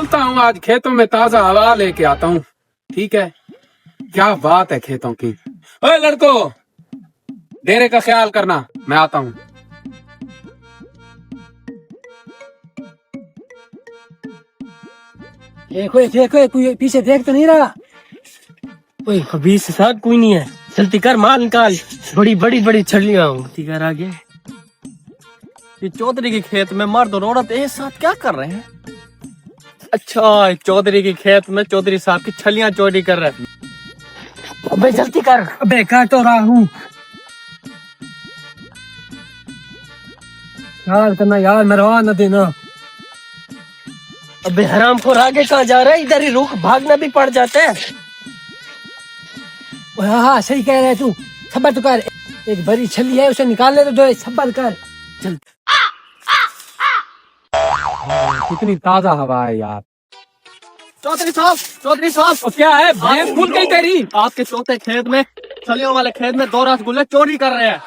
चलता हूँ आज खेतों में ताजा हवा लेके आता हूँ। ठीक है, क्या बात है खेतों की। ओए लड़को, डेरे का ख्याल करना, मैं आता हूँ। देखो देखो, कोई पीछे देख तो नहीं रहा। ओए खबीस के साथ कोई नहीं है, जल्दी कर माल निकाल। बड़ी बड़ी बड़ी छलियां होती कर आगे। ये चौधरी के खेत में मर्द और औरत एक साथ क्या कर रहे हैं? अच्छा, चौधरी के खेत में चौधरी साहब की छलियां चोरी कर रहे हैं। अबे जल्दी कर। अबे कर तो रहा हूँ। यार करना यार, मरवा न देना। अबे हरामखोर आगे कहाँ जा रहा है? इधर ही रुक, भागना भी पड़ जाता है। हाँ हाँ सही कह रहे तू। सब्र तो कर, एक बड़ी छली है उसे निकाल ले तो दो। सब्र कर। चल। कितनी ताजा हवा है यार। चौधरी साहब और क्या है, भैंस भूल गई तेरी? आपके चौथे खेत में, छलियों वाले खेत में 2 रसगुल्ले चोरी कर रहे हैं।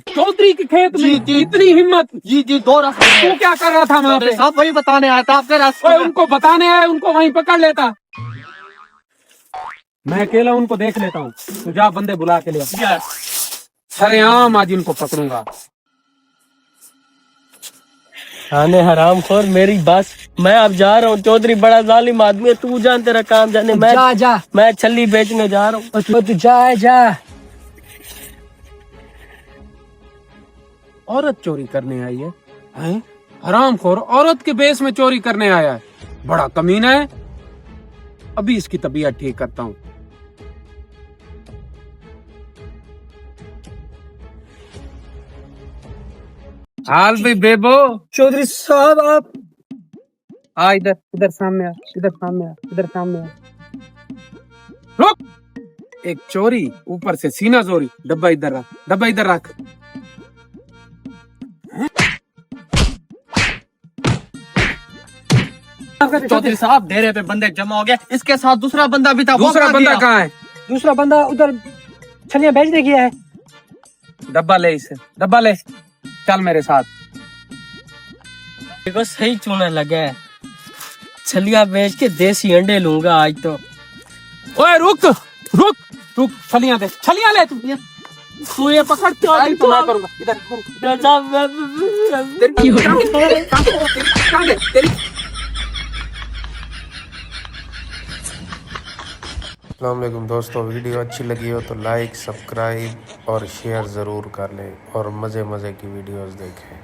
चौधरी के खेत में जी। इतनी हिम्मत? जी 2 रसगुल्ले। तू क्या कर रहा था वहाँ पे? साहब वही बताने आया था आपके ओए, रास्ते। उनको बताने आए, उनको वहीं पकड़ लेता। मैं अकेला उनको देख लेता हूँ, तू जा बंदे बुला के ले। सरेआम आज इनको पकड़ूंगा। आने हरामखोर, मेरी बस, मैं अब जा रहा हूँ। चौधरी बड़ा जालिम आदमी है, तू जान तेरा काम जाने। मैं छल्ली बेचने जा रहा हूँ। तू जा। औरत चोरी करने आई है, हैं? हरामखोर औरत के बेस में चोरी करने आया है, बड़ा कमीना है। अभी इसकी तबीयत ठीक करता हूँ। हाल भाई बेबो। चौधरी साहब आप आ इधर, इधर सामने आ, इधर सामने आ, इधर सामने आ। रुक, एक चोरी ऊपर से सीना चोरी। डब्बा इधर रख, डब्बा इधर रख। चौधरी साहब डेरे पे बंदे जमा हो गए, इसके साथ दूसरा बंदा भी था। दूसरा बंदा कहाँ है? दूसरा बंदा उधर छलियां बेचने गया है। डब्बा ले, इसे डब्बा ले, चल मेरे साथ। देखो सही चूना लगा है, छलियां बेच के देसी अंडे लूंगा आज तो। ओए रुक रुक रुक, छलियां दे, छलियां ले। तू ये पकड़, चोरी तो मैं करूंगा। इधर अस्सलामुअलैकुम दोस्तों, वीडियो अच्छी लगी हो तो लाइक, सब्सक्राइब और शेयर ज़रूर कर लें और मज़े मज़े की वीडियोस देखें।